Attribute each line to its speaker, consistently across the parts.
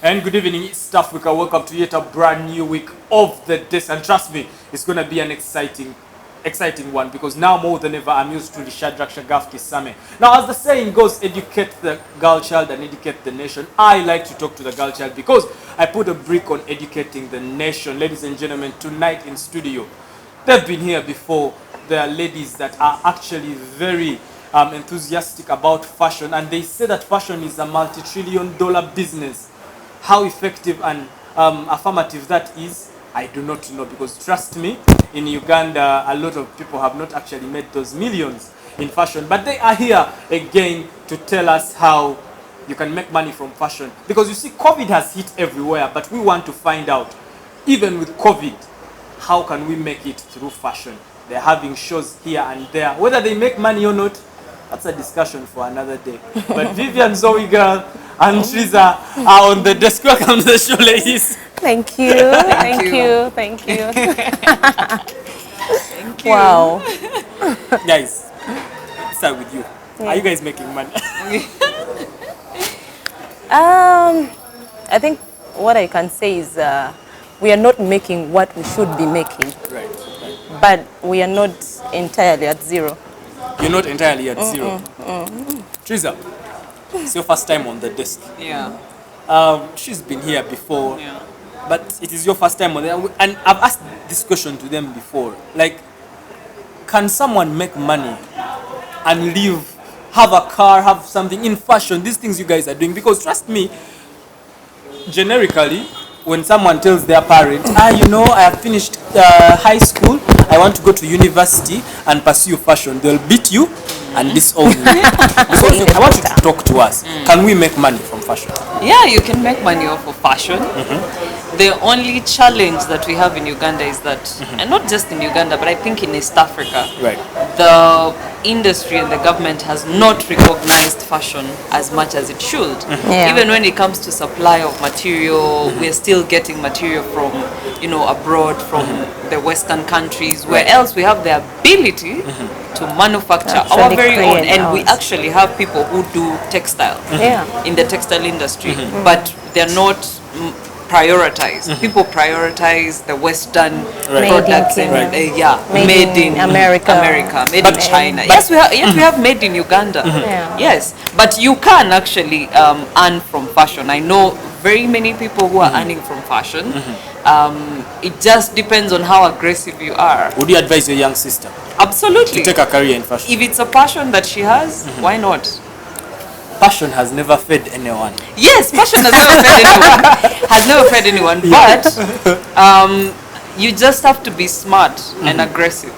Speaker 1: And good evening, East Africa. Welcome to yet a brand new week of the Desk. And trust me, it's going to be an exciting one, because now more than ever I'm used to the Shadrach Shagaf Kisame. Now, as the saying goes, educate the girl child and educate the nation. I like to talk to the girl child because I put a brick on educating the nation. Ladies and gentlemen, tonight in studio, they've been here before. There are ladies that are actually very enthusiastic about fashion, and they say that fashion is a multi-trillion-dollar business. How effective and affirmative that is, I do not know, because trust me, in Uganda, a lot of people have not actually made those millions in fashion, but they are here again to tell us how you can make money from fashion. Because you see, COVID has hit everywhere, but we want to find out, even with COVID, how can we make it through fashion? They're having shows here and there. Whether they make money or not, that's a discussion for another day. But Vivian, Zoe girl, and Triza are on the desk. Welcome to the show, ladies.
Speaker 2: Thank you. Thank you. Thank you. Wow.
Speaker 1: Guys, let's start with you. Yeah. Are you guys making money?
Speaker 2: I think what I can say is we are not making what we should be making.
Speaker 1: Right.
Speaker 2: But we are not entirely at zero.
Speaker 1: You're not entirely at zero. Triza, it's your first time on the desk.
Speaker 3: Yeah.
Speaker 1: She's been here before.
Speaker 3: Yeah.
Speaker 1: But it is your first time on there. And I've asked this question to them before. Like, can someone make money and live, have a car, have something in fashion? These things you guys are doing. Because trust me, generically, when someone tells their parent, you know, I have finished high school, I want to go to university and pursue fashion, they'll beat you and disown you. Because I want you to talk to us. Can we make money from fashion?
Speaker 3: Yeah, you can make money off of fashion. The only challenge that we have in Uganda is that, and not just in Uganda, but I think in East Africa,
Speaker 1: right,
Speaker 3: the industry and the government has not recognized fashion as much as it should.
Speaker 2: Yeah.
Speaker 3: Even when it comes to supply of material, we're still getting material from, you know, abroad, from the Western countries, where else we have the ability to manufacture our very own. And we actually have people who do textile in the textile industry, but they're not prioritized. People prioritize the Western products and made in America, made in China. Yes, we have made in Uganda. Yes, but you can actually earn from fashion. I know very many people who are earning from fashion. It just depends on how aggressive you are.
Speaker 1: Would you advise your young sister?
Speaker 3: Absolutely.
Speaker 1: To take a career in fashion?
Speaker 3: If it's a passion that she has, why not?
Speaker 1: Passion has never fed anyone.
Speaker 3: Yes, passion has never fed anyone. But you just have to be smart and aggressive,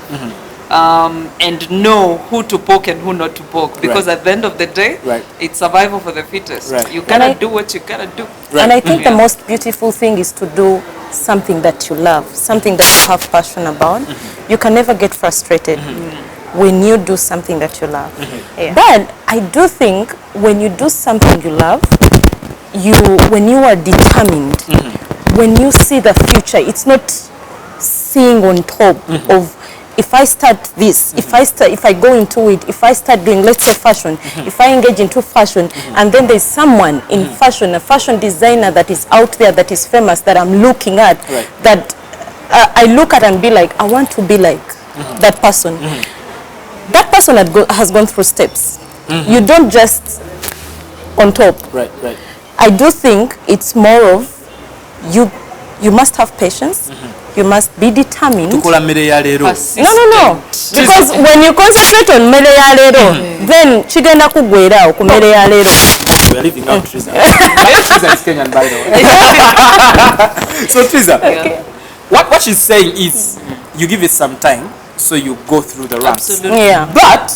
Speaker 3: and know who to poke and who not to poke. Because at the end of the day, it's survival for the fittest. You gotta do what you gotta do.
Speaker 2: And I think the most beautiful thing is to do something that you love, something that you have passion about. You can never get frustrated when you do something that you love. But I do think when you do something you love, when you are determined, when you see the future, it's not seeing on top of, if I start this, if I go into it, if I start doing, let's say, fashion, if I engage into fashion, and then there's someone in fashion, a fashion designer that is out there, that is famous, that I'm looking at, that I look at and be like, I want to be like that person. That person has gone through steps. You don't just on top. I do think it's more of you must have patience. You must be determined. No. Because when you concentrate on mere ya lero, then chigenda kugwera ku mere ya lero.
Speaker 1: We are living out Triza. Triza is Kenyan, by the way. So Triza, what she's saying is, you give it some time, so you go through the ranks.
Speaker 3: Absolutely.
Speaker 2: Yeah.
Speaker 1: But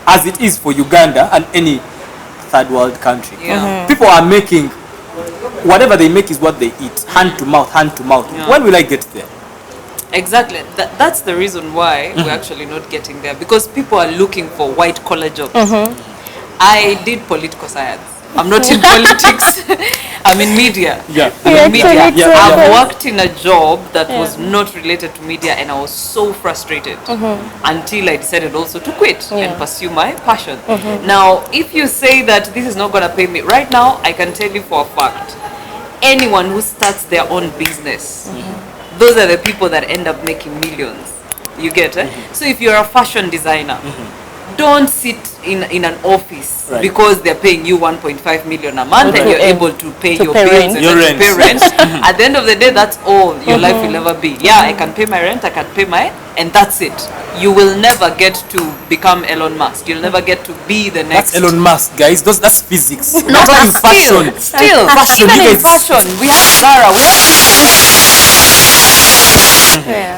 Speaker 1: as it is for Uganda and any third world country, people are making, whatever they make is what they eat, hand to mouth, hand to mouth. When will I get there?
Speaker 3: Exactly. That's the reason why we're actually not getting there, because people are looking for white collar jobs. I did political science. I'm not in politics. I'm in media. I'm in media. I've worked in a job that was not related to media, and I was so frustrated until I decided also to quit and pursue my passion. Now, if you say that this is not going to pay me right now, I can tell you for a fact, anyone who starts their own business, those are the people that end up making millions. You get it? So if you're a fashion designer, don't sit in an office because they're paying you 1.5 million a month and you're able to pay your bills and to pay rent. At the end of the day, that's all your life will ever be. Yeah, I can pay my rent, I can pay and that's it. You will never get to become Elon Musk. You'll never get to be the next.
Speaker 1: That's Elon Musk, guys. That's physics.
Speaker 3: No,
Speaker 1: Not
Speaker 3: but
Speaker 1: in fashion.
Speaker 3: Still,
Speaker 1: Fashion,
Speaker 3: even
Speaker 1: you
Speaker 3: in
Speaker 1: guys-
Speaker 3: fashion, we have Zara, we have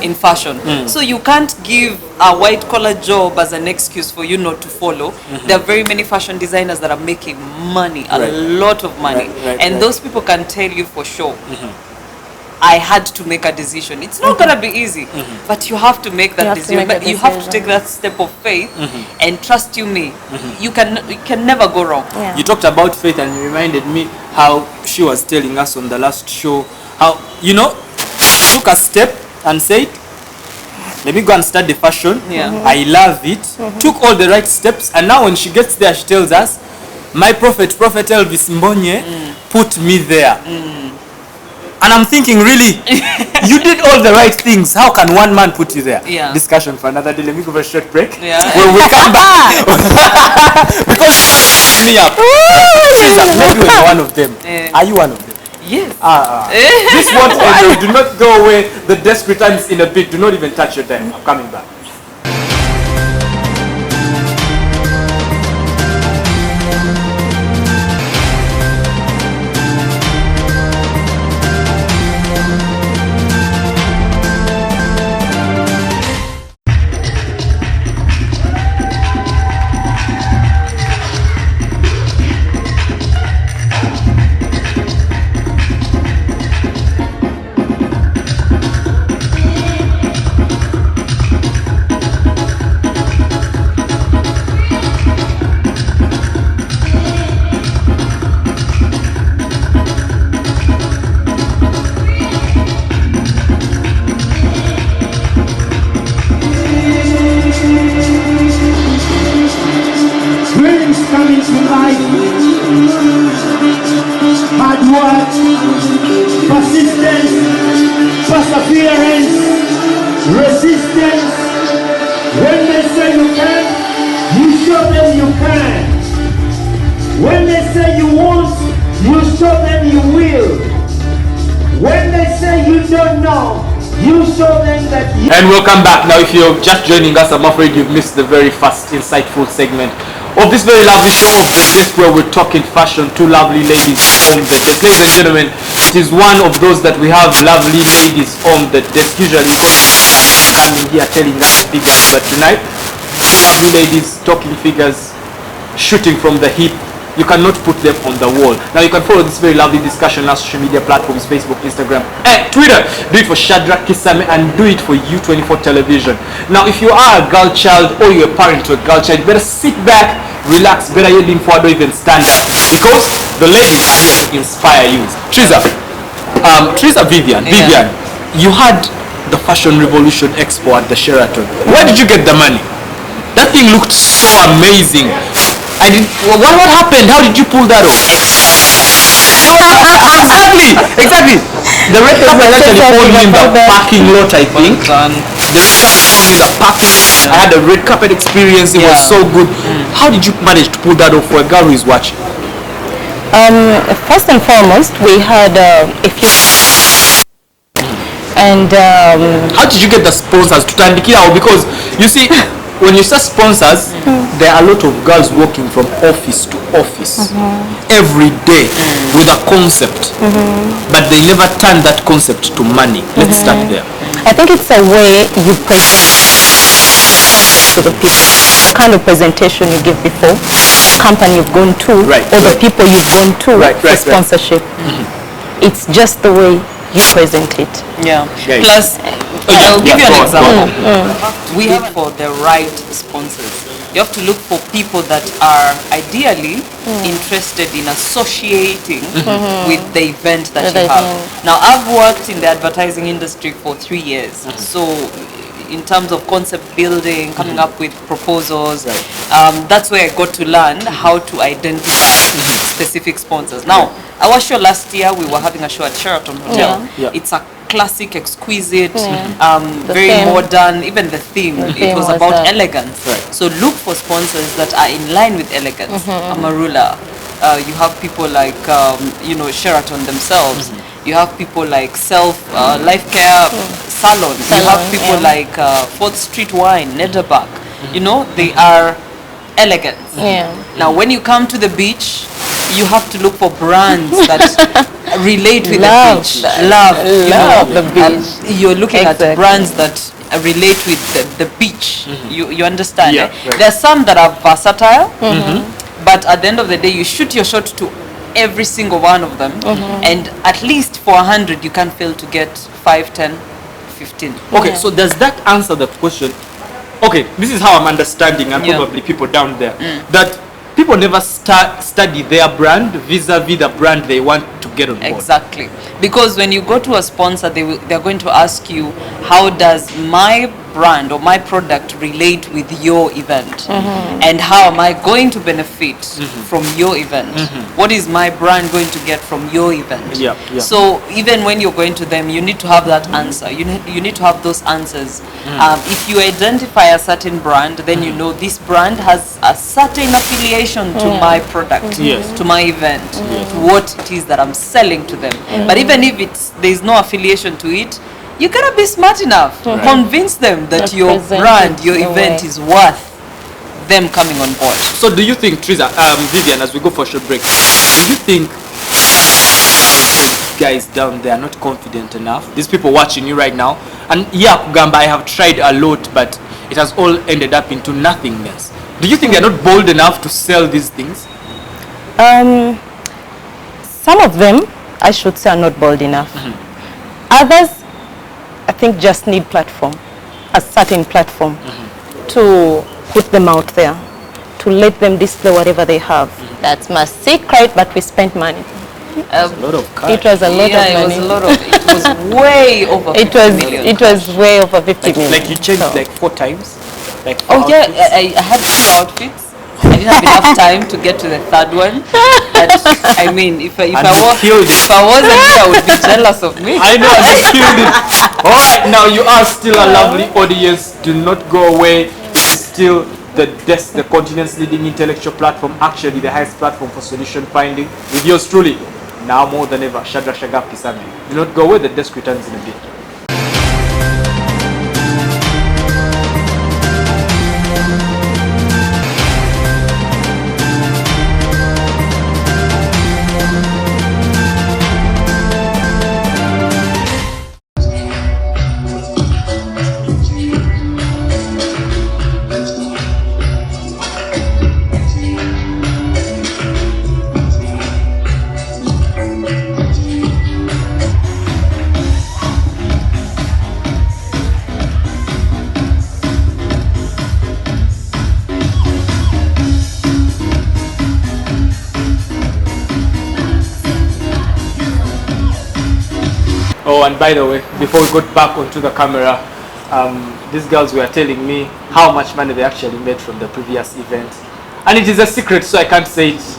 Speaker 3: in fashion. So you can't give a white collar job as an excuse for you not to follow. There are very many fashion designers that are making money, a lot of money. And those people can tell you for sure, I had to make a decision. It's not gonna be easy, but you have to make that decision. But you have to take that step of faith, and trust me, you can never go wrong.
Speaker 2: Yeah.
Speaker 1: You talked about faith and you reminded me how she was telling us on the last show how, you know, she took a step and said, let me go and study fashion. I love it. Took all the right steps, and now when she gets there, she tells us, my prophet Elvis Mbonye put me there. And I'm thinking, really, you did all the right things. How can one man put you there?
Speaker 3: Yeah.
Speaker 1: Discussion for another day. Let me go for a short break.
Speaker 3: Yeah.
Speaker 1: When we come back, because me up. Maybe we're one of them. Are you one of them?
Speaker 3: Yes.
Speaker 1: This won't end. Do not go away. The desk returns in a bit. Do not even touch your time. I'm coming back.
Speaker 4: Coming to life, hard work, persistence, perseverance, resistance. When they say you can, you show them you can. When they say you won't, you show them you will. When they say you don't know, you show them that you.
Speaker 1: And welcome back. Now, if you're just joining us, I'm afraid you've missed the very first insightful segment of this very lovely show of The Desk, where we're talking fashion. Two lovely ladies on The Desk. Ladies and gentlemen, it is one of those that we have lovely ladies on The Desk. Usually coming here telling us figures, but tonight, two lovely ladies talking figures, shooting from the hip. You cannot put them on the wall. Now you can follow this very lovely discussion on our social media platforms, Facebook, Instagram, and Twitter. Do it for Shadrach Kisame and do it for U24 television. Now if you are a girl child or you're a parent to a girl child, you better sit back, relax, better you lean forward or even stand up, because the ladies are here to inspire you. Triza, Vivian, you had the Fashion Revolution Expo at the Sheraton. Where did you get the money? That thing looked so amazing. What happened? How did you pull that off? Exactly. The red carpet actually found me in the parking lot, I think. The red carpet found me in the parking lot. I had a red carpet experience. It was so good. How did you manage to pull that off for a girl who is watching?
Speaker 2: First and foremost, we had a few, and
Speaker 1: how did you get the sponsors to Tandikira? Because you see, when you say sponsors, there are a lot of girls working from office to office every day with a concept, but they never turn that concept to money. Let's start there.
Speaker 2: I think it's a way you present to the people, the kind of presentation you give before, company you've gone to, or the people you've gone to for sponsorship. It's just the way you present it.
Speaker 3: Yeah. Plus, I'll give you an example. We have for the right sponsors. You have to look for people that are ideally interested in associating with the event that you have. Now, I've worked in the advertising industry for 3 years, so in terms of concept building, coming up with proposals. That's where I got to learn how to identify specific sponsors. Now, our show last year, we were having a show at Sheraton Hotel. It's a classic, exquisite, very
Speaker 2: theme.
Speaker 3: modern, even the theme, it was about elegance. So look for sponsors that are in line with elegance. Amarula, you have people like, Sheraton themselves. You have people like Life Care Salons. You have people like 4th Street Wine, Nederbach. They are elegant. Now, when you come to the beach, you have to look for brands that relate with the beach. Love the beach. You're looking at brands that relate with the beach. You understand? There are some that are versatile, but at the end of the day, you shoot your shot to every single one of them, and at least for 100, you can fail to get 5, 10, 15.
Speaker 1: Okay, so does that answer the question? Okay, this is how I'm understanding, and probably people down there, that people never study their brand vis-a-vis the brand they want to get on board.
Speaker 3: Exactly. Because when you go to a sponsor, they're going to ask you, how does my brand or my product relate with your event? And how am I going to benefit from your event? What is my brand going to get from your event? So even when you're going to them, you need to have that answer. You need to have those answers. If you identify a certain brand, then you know this brand has a certain affiliation to my product, to my event, to what it is that I'm selling to them. But even if there's no affiliation to it, you gotta be smart enough to convince them that your brand, your event is worth them coming on board.
Speaker 1: So do you think, Triza, Vivian, as we go for a short break, do you think these guys down there are not confident enough? These people watching you right now, and Kugamba, I have tried a lot, but it has all ended up into nothingness. Do you think they're not bold enough to sell these things?
Speaker 2: Some of them, I should say, are not bold enough. Others, I think, just need platform, a certain platform, to put them out there, to let them display whatever they have. That's my secret, but we spent money.
Speaker 1: A lot of cash.
Speaker 2: It was a lot of money.
Speaker 3: It was way over 50 million.
Speaker 2: It was way over 50 million.
Speaker 1: Like you changed like 4 times? Like
Speaker 3: I had 2 outfits. I didn't have enough time to get to the third one. But I mean, if I wasn't here, I would be jealous of me.
Speaker 1: I know, you killed it. All right, now you are still a lovely audience. Do not go away. It is still the desk, the continent's leading intellectual platform, actually the highest platform for solution finding, with yours truly, now more than ever, Shadrach Shagaf Kisame. Do not go away. The desk returns in a bit. Oh, and by the way, before we got back onto the camera, these girls were telling me how much money they actually made from the previous event. And it is a secret, so I can't say it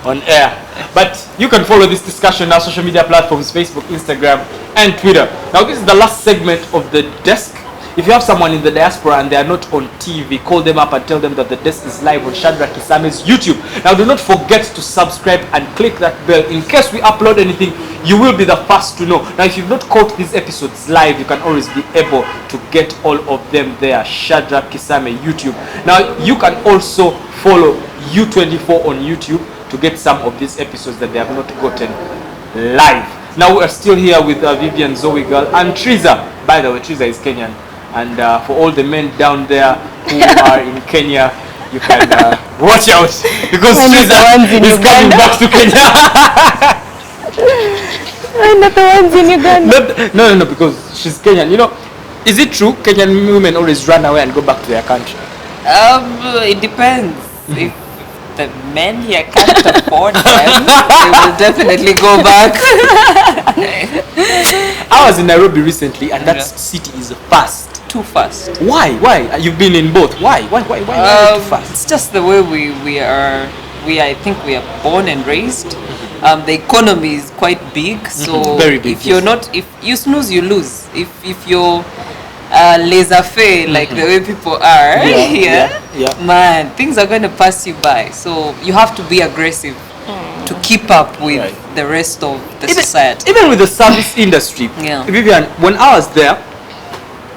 Speaker 1: on air. But you can follow this discussion on our social media platforms, Facebook, Instagram, and Twitter. Now, this is the last segment of the desk. If you have someone in the diaspora and they are not on TV, call them up and tell them that the desk is live on Shadrach Kisame's YouTube. Now, do not forget to subscribe and click that bell. In case we upload anything, you will be the first to know. Now, if you've not caught these episodes live, you can always be able to get all of them there. Shadrach Kisame YouTube. Now, you can also follow U24 on YouTube to get some of these episodes that they have not gotten live. Now, we are still here with Vivian, Zoe Girl, and Triza. By the way, Triza is Kenyan. And for all the men down there who are in Kenya, you can watch out, because Triza is coming back to Kenya.
Speaker 2: Not the ones in Uganda.
Speaker 1: No, because she's Kenyan. You know, is it true Kenyan women always run away and go back to their country?
Speaker 3: It depends. If the men here can't afford them, they will definitely go back.
Speaker 1: I was in Nairobi recently, and that city is vast.
Speaker 3: too fast.
Speaker 1: Why? You've been in both. Why married too fast?
Speaker 3: It's just the way we are. I think we are born and raised. The economy is quite big, so
Speaker 1: Very big,
Speaker 3: if you're
Speaker 1: yes.
Speaker 3: not, if you snooze, you lose. If you're laissez-faire, like the way people are here, man, things are going to pass you by. So you have to be aggressive to keep up with the rest of the society.
Speaker 1: Even with the service industry,
Speaker 3: Yeah.
Speaker 1: Vivian, when I was there,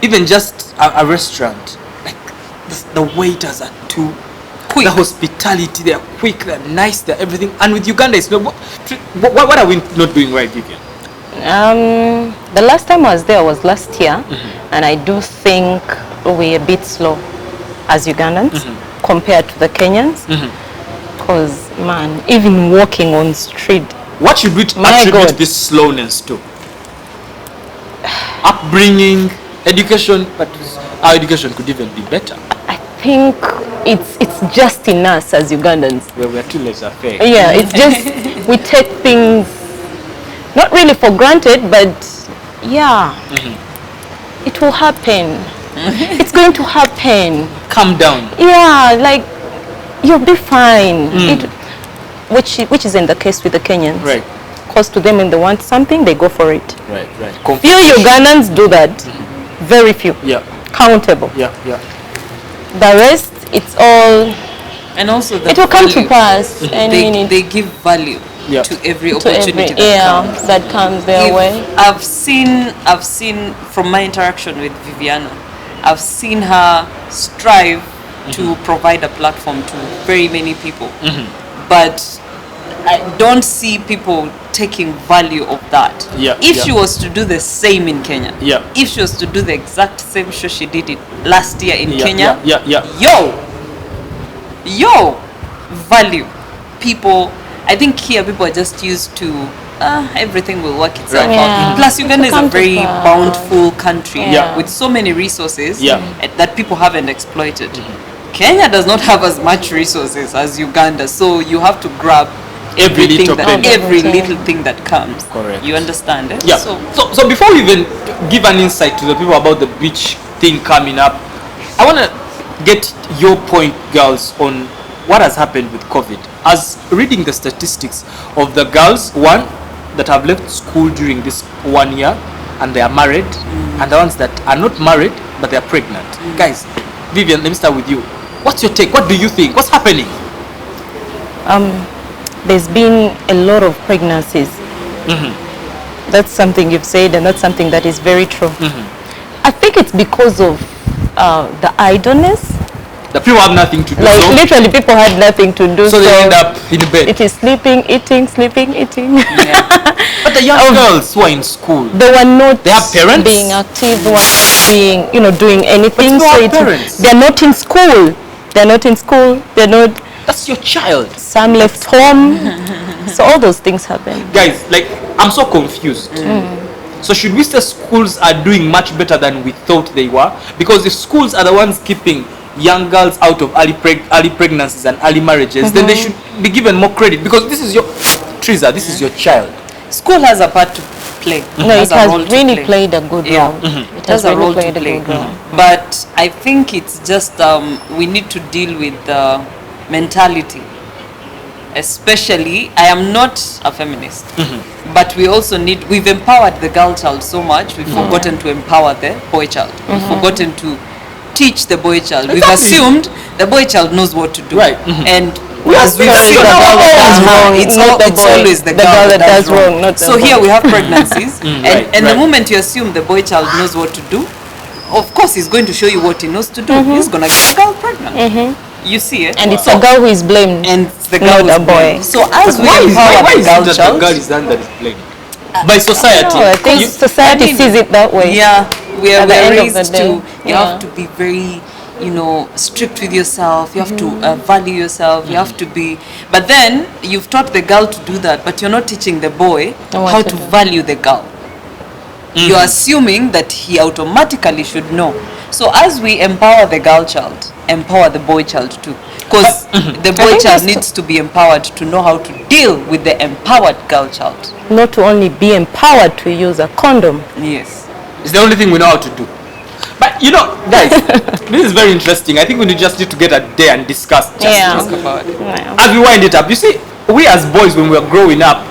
Speaker 1: even just a restaurant, like the waiters are too
Speaker 3: Quick.
Speaker 1: The hospitality, they're quick, they're nice, they're everything. And with Uganda, it's not. What are we not doing right, Vivian?
Speaker 2: The last time I was there was last year, and I do think we're a bit slow as Ugandans compared to the Kenyans. Because, man, even walking on street,
Speaker 1: What should we
Speaker 2: My
Speaker 1: attribute
Speaker 2: God.
Speaker 1: this slowness to? Upbringing, education, but our education could even be better.
Speaker 2: I think it's just in us as Ugandans.
Speaker 1: Where we're too laissez-faire.
Speaker 2: Yeah, it's just we take things not really for granted, but yeah, it will happen. It's going to happen.
Speaker 1: Calm down.
Speaker 2: Yeah, like you'll be fine. Which is in the case with the Kenyans.
Speaker 1: Right.
Speaker 2: Because to them, when they want something, they go for it.
Speaker 1: Right.
Speaker 2: Few Ugandans do that. Very few.
Speaker 1: Yeah.
Speaker 2: Countable.
Speaker 1: Yeah.
Speaker 2: The rest, it's all.
Speaker 3: And also the
Speaker 2: It will come to
Speaker 3: value.
Speaker 2: pass any minute.
Speaker 3: They give value
Speaker 1: Yeah.
Speaker 3: to every
Speaker 2: To
Speaker 3: opportunity
Speaker 2: every
Speaker 3: that comes.
Speaker 2: that comes their way.
Speaker 3: I've seen from my interaction with Vivianna, I've seen her strive to provide a platform to very many people, but I don't see people taking value of that.
Speaker 1: Yeah,
Speaker 3: If
Speaker 1: yeah.
Speaker 3: she was to do the same in Kenya,
Speaker 1: Yeah.
Speaker 3: if she was to do the exact same show she did it last year in Kenya,
Speaker 1: Yeah.
Speaker 3: yo, value. People, I think here people are just used to everything will work itself
Speaker 1: Right.
Speaker 3: out.
Speaker 2: Yeah.
Speaker 3: Plus, Uganda is a
Speaker 2: Come to
Speaker 3: very
Speaker 2: pass.
Speaker 3: bountiful country
Speaker 2: Yeah.
Speaker 3: with so many resources
Speaker 1: Yeah.
Speaker 3: that people haven't exploited. Kenya does not have as much resources as Uganda, so you have to grab
Speaker 1: Every
Speaker 3: everything
Speaker 1: little
Speaker 3: that,
Speaker 1: penny.
Speaker 3: every
Speaker 2: Everything.
Speaker 3: little thing that comes.
Speaker 1: Correct.
Speaker 3: You understand it?
Speaker 1: Yeah.
Speaker 3: So,
Speaker 1: So before we even give an insight to the people about the beach thing coming up, I want to get your point, girls, on what has happened with COVID. As reading the statistics of the girls, one that have left school during this 1 year and they are married, and the ones that are not married but they are pregnant. Guys, Vivian, let me start with you. What's your take? What do you think? What's happening?
Speaker 2: There's been a lot of pregnancies. That's something you've said, and that's something that is very true. I think it's because of the idleness.
Speaker 1: The people have nothing to do.
Speaker 2: Like
Speaker 1: so
Speaker 2: literally, people had nothing to do.
Speaker 1: so they end up in bed.
Speaker 2: It is sleeping, eating, sleeping, eating.
Speaker 1: But the young girls who are in school,
Speaker 2: They were not
Speaker 1: They have parents?
Speaker 2: being active, they were not being, doing anything.
Speaker 1: But you have parents.
Speaker 2: They're not in school. They're not in school. They're not.
Speaker 1: that's your child.
Speaker 2: Some left home. So all those things happen.
Speaker 1: Guys, like, I'm so confused. So should we say schools are doing much better than we thought they were? Because if schools are the ones keeping young girls out of early pregnancies and early marriages, then they should be given more credit, because this is your Triza, this is your child.
Speaker 3: school has a part to play.
Speaker 2: No, it
Speaker 3: a role
Speaker 2: has
Speaker 3: to
Speaker 2: really
Speaker 3: play.
Speaker 2: played a good
Speaker 3: Yeah.
Speaker 2: role. It
Speaker 3: Has
Speaker 2: has
Speaker 3: a
Speaker 2: really
Speaker 3: role to
Speaker 2: played a
Speaker 3: play.
Speaker 2: good role.
Speaker 3: But I think it's just we need to deal with the mentality. Especially, I am not a feminist, but we also we've empowered the girl child so much, we've forgotten to empower the boy child. We've forgotten to teach the boy child. We've
Speaker 1: Exactly.
Speaker 3: assumed the boy child knows what to do.
Speaker 1: Right.
Speaker 3: And
Speaker 2: Yes,
Speaker 3: as we've
Speaker 2: it's
Speaker 3: seen,
Speaker 2: the girl that does wrong,
Speaker 3: it's,
Speaker 2: not the
Speaker 3: it's
Speaker 2: boy.
Speaker 3: always the
Speaker 2: The
Speaker 3: girl that does wrong.
Speaker 2: not the
Speaker 3: So here
Speaker 2: boy.
Speaker 3: we have pregnancies,
Speaker 1: Right,
Speaker 3: and the
Speaker 1: right.
Speaker 3: moment you assume the boy child knows what to do, of course he's going to show you what he knows to do. He's going to get the girl pregnant. You see it?
Speaker 2: And it's a girl who is blamed.
Speaker 3: And it's the girl
Speaker 2: Not
Speaker 3: who's
Speaker 2: a boy.
Speaker 3: blamed. So as we
Speaker 1: Why
Speaker 3: empower
Speaker 1: is
Speaker 3: the
Speaker 1: it
Speaker 3: girl
Speaker 1: that the
Speaker 3: child,
Speaker 1: girl is the one that is blamed? By society.
Speaker 2: No, I think
Speaker 1: You-
Speaker 2: society
Speaker 3: I mean,
Speaker 2: sees it that way.
Speaker 3: yeah, we are
Speaker 2: At the end of
Speaker 3: raised
Speaker 2: the day,
Speaker 3: to, you
Speaker 2: yeah.
Speaker 3: have to be very, strict with yourself, you have to value yourself, you have to be, but then you've taught the girl to do that, but you're not teaching the boy
Speaker 2: What
Speaker 3: how
Speaker 2: to
Speaker 3: to
Speaker 2: do.
Speaker 3: value the girl. You're assuming that he automatically should know. So as we empower the girl child, empower the boy child too. Because the boy
Speaker 2: think
Speaker 3: child
Speaker 2: that's
Speaker 3: needs to be empowered to know how to deal with the empowered girl child.
Speaker 2: Not to only be empowered to use a condom.
Speaker 3: Yes.
Speaker 1: It's the only thing we know how to do. But you know, guys, this is very interesting. I think we just need to get a day and discuss.
Speaker 3: Talk about it.
Speaker 1: As we wind it up, you see, we as boys when we were growing up,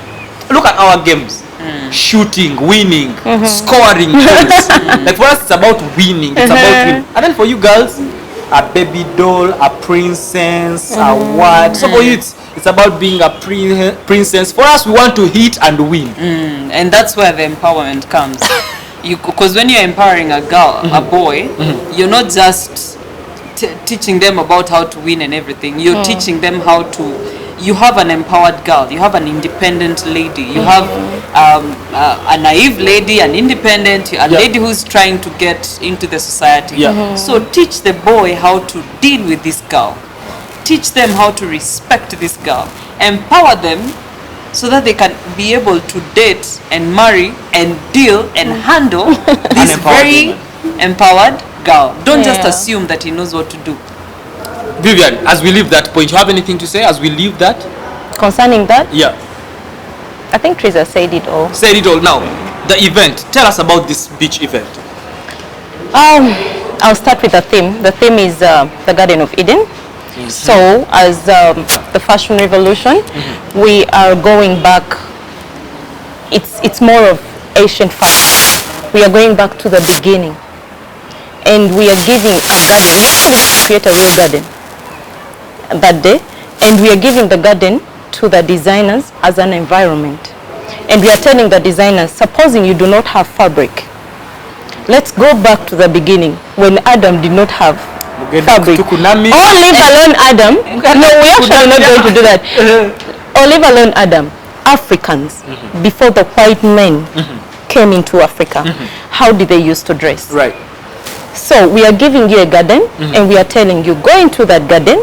Speaker 1: look at our games. Shooting, winning, scoring goals. Like for us, it's about winning. It's about winning. And then for you girls, a baby doll, a princess, a what? So for you, it's about being a princess. For us, we want to hit and win.
Speaker 3: And that's where the empowerment comes. Because when you're empowering a girl, a boy, you're not just teaching them about how to win and everything. You're teaching them how to. You have an empowered girl. You have an independent lady. You have a naive lady, an independent, a lady who's trying to get into the society. So teach the boy how to deal with this girl. Teach them how to respect this girl. Empower them so that they can be able to date and marry and deal and handle this very empowered girl. Don't just assume that he knows what to do.
Speaker 1: Vivian, as we leave that point, you have anything to say as we leave that?
Speaker 2: Concerning that?
Speaker 1: Yeah.
Speaker 2: I think Triza said it all.
Speaker 1: Said it all. Now, the event. Tell us about this beach event.
Speaker 2: I'll start with the theme. The theme is the Garden of Eden. So, as the fashion revolution, we are going back. It's more of ancient fashion. We are going back to the beginning, and we are giving a garden. We have to create a real garden that day, and we are giving the garden to the designers as an environment, and we are telling the designers, supposing you do not have fabric, let's go back to the beginning when Adam did not have fabric. Or leave alone Adam. No, we actually not going to do that. Or leave alone Adam. Africans, before the white men came into Africa, how did they used to dress?
Speaker 1: Right.
Speaker 2: So we are giving you a garden, and we are telling you, go into that garden,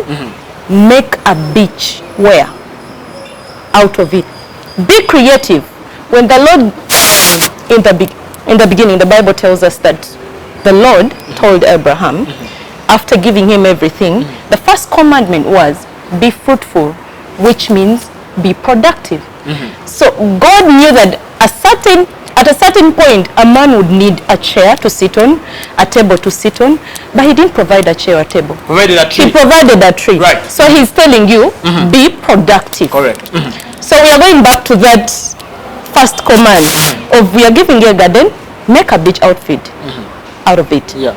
Speaker 2: make a beach wear out of it. Be creative. When the Lord, in the beginning, the Bible tells us that the Lord told Abraham, after giving him everything, the first commandment was, be fruitful, which means be productive. So God knew that at a certain point, a man would need a chair to sit on, a table to sit on, but he didn't provide a chair or a table.
Speaker 1: Provided a tree.
Speaker 2: He provided a tree.
Speaker 1: Right.
Speaker 2: So he's telling you, be productive.
Speaker 1: Correct.
Speaker 2: So we are going back to that first command of we are giving you a garden, make a beach outfit out of it.
Speaker 1: Yeah.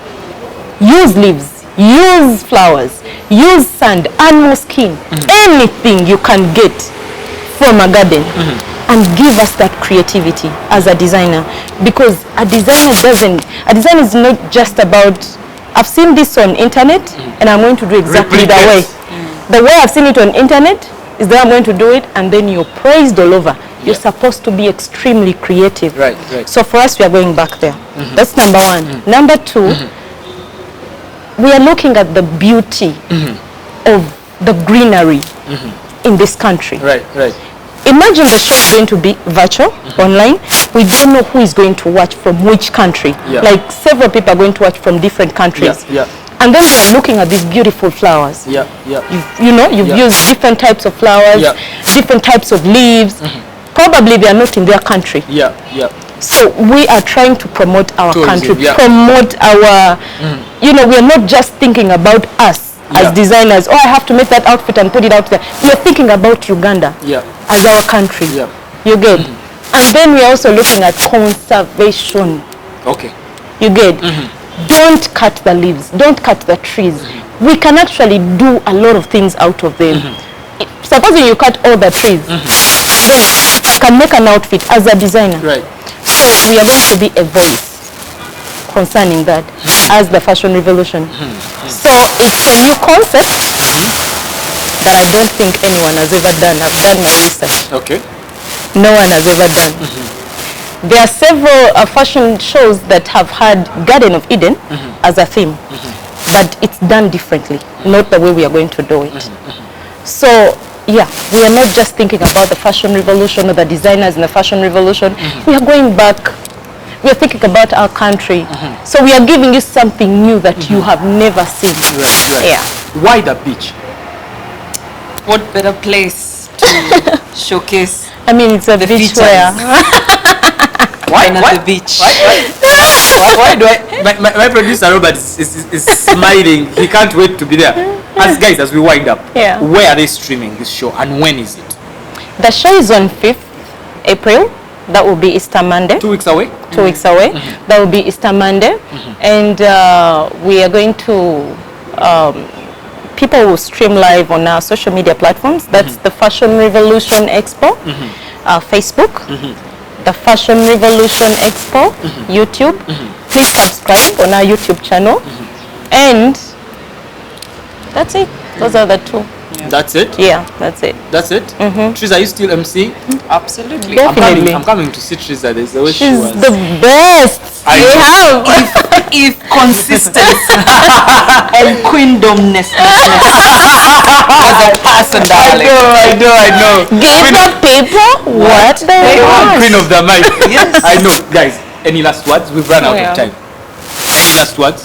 Speaker 2: Use leaves, use flowers, use sand, animal skin, anything you can get from a garden. And give us that creativity as a designer, because a designer is not just about, I've seen this on internet and I'm going to do exactly that way. The way I've seen it on internet is that I'm going to do it, and then you're praised all over. You're supposed to be extremely creative.
Speaker 1: Right.
Speaker 2: So for us, we are going back there. That's number one. Number two, we are looking at the beauty of the greenery in this country.
Speaker 1: Right.
Speaker 2: Imagine the show is going to be virtual, online. We don't know who is going to watch from which country. Like several people are going to watch from different countries. And then we are looking at these beautiful flowers. You've used different types of flowers, different types of leaves. Probably they are not in their country. So we are trying to promote our country, promote our, we are not just thinking about us as designers. I have to make that outfit and put it out there. We are thinking about Uganda as our country. You get? And then we are also looking at conservation.
Speaker 1: Okay.
Speaker 2: You get? Don't cut the leaves. Don't cut the trees. We can actually do a lot of things out of them. Supposing you cut all the trees, then I can make an outfit as a designer.
Speaker 1: Right.
Speaker 2: So we are going to be a voice concerning that as the fashion revolution. So it's a new concept that I don't think anyone has ever done. I've done my research.
Speaker 1: Okay.
Speaker 2: No one has ever done. There are several fashion shows that have had Garden of Eden as a theme, but it's done differently, not the way we are going to do it. So yeah, we are not just thinking about the fashion revolution or the designers in the fashion revolution. We are going back. We are thinking about our country. So we are giving you something new that you have never seen.
Speaker 1: Right.
Speaker 2: Yeah.
Speaker 1: Why the beach?
Speaker 3: What better place to showcase?
Speaker 2: I mean, it's a
Speaker 3: the
Speaker 2: beach
Speaker 3: features.
Speaker 2: wear.
Speaker 3: Why not the beach?
Speaker 1: Why? Why do I? My producer Robert is smiling. He can't wait to be there. As we wind up,
Speaker 2: Yeah.
Speaker 1: where are they streaming this show and when is it?
Speaker 2: The show is on 5th April. That will be Easter Monday.
Speaker 1: 2 weeks away.
Speaker 2: 2 weeks away. That will be Easter Monday. And we are going to, people will stream live on our social media platforms. That's the Fashion Revolution Expo, Facebook, the Fashion Revolution Expo, YouTube. Please subscribe on our YouTube channel. And that's it. Those are the two.
Speaker 1: That's it.
Speaker 2: Yeah, that's it.
Speaker 1: That's it. Triza, are you still MCing?
Speaker 3: Absolutely.
Speaker 2: Definitely.
Speaker 1: I'm coming to see Triza. There's the way she
Speaker 2: She's
Speaker 1: was.
Speaker 2: the best.
Speaker 1: I
Speaker 2: You
Speaker 1: know.
Speaker 2: have.
Speaker 3: If consistency and queendomness as a person, darling.
Speaker 1: I know.
Speaker 2: Give the people what they want.
Speaker 1: Queen of the mic.
Speaker 3: Yes.
Speaker 1: I know. Guys, any last words? We've run out
Speaker 2: Yeah.
Speaker 1: of time. Any last words?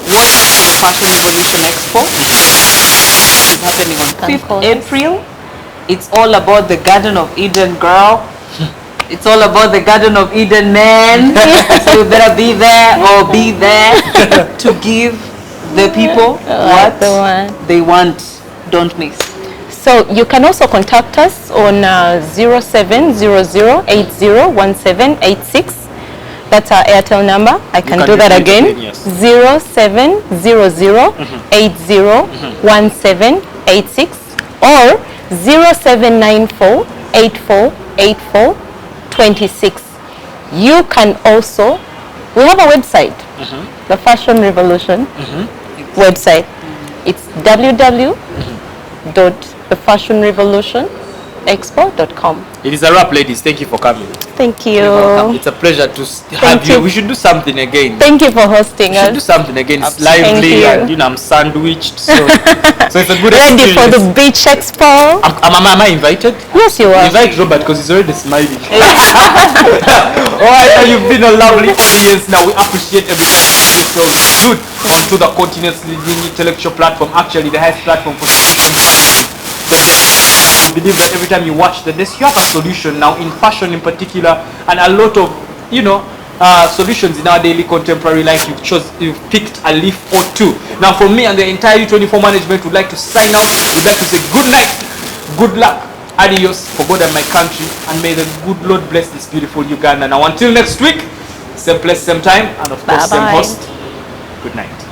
Speaker 3: Watch the Fashion Revolution Expo. It's happening on 5th April. It's all about the Garden of Eden, girl. It's all about the Garden of Eden, man. So you better be there or be there to give the people what
Speaker 2: the one.
Speaker 3: they want. Don't miss.
Speaker 2: So you can also contact us on 0700801786. That's our Airtel number. I can do that again. 0700801786 or 0794848426. You can also, we have a website, the Fashion Revolution website. It's www.thefashionrevolutionexpo.com.
Speaker 1: It is a wrap, ladies. Thank you for coming.
Speaker 2: Thank you.
Speaker 1: It's a pleasure to have you.
Speaker 2: you.
Speaker 1: We should do something again.
Speaker 2: Thank you for hosting
Speaker 1: We should do
Speaker 2: us.
Speaker 1: something again. It's
Speaker 2: Thank
Speaker 1: lively
Speaker 2: you.
Speaker 1: and I'm sandwiched. So it's a good
Speaker 2: Ready for
Speaker 1: experience.
Speaker 2: the beach expo?
Speaker 1: Am I invited?
Speaker 2: Yes, you are.
Speaker 1: Invite Robert because he's already smiling. Alright, you've been a lovely audience. Now we appreciate every time you so good onto the continent's leading intellectual platform, actually the highest platform for solution fashion. I believe that every time you watch the desk, you have a solution now in fashion in particular, and a lot of solutions in our daily contemporary life. You've picked a leaf or two. Now, for me and the entire U24 management, would like to sign out. We'd like to say good night, good luck, adios for God and my country, and may the good Lord bless this beautiful Uganda. Now, until next week, same place, same time, and of course, same
Speaker 2: Bye-bye.
Speaker 1: host. Good night.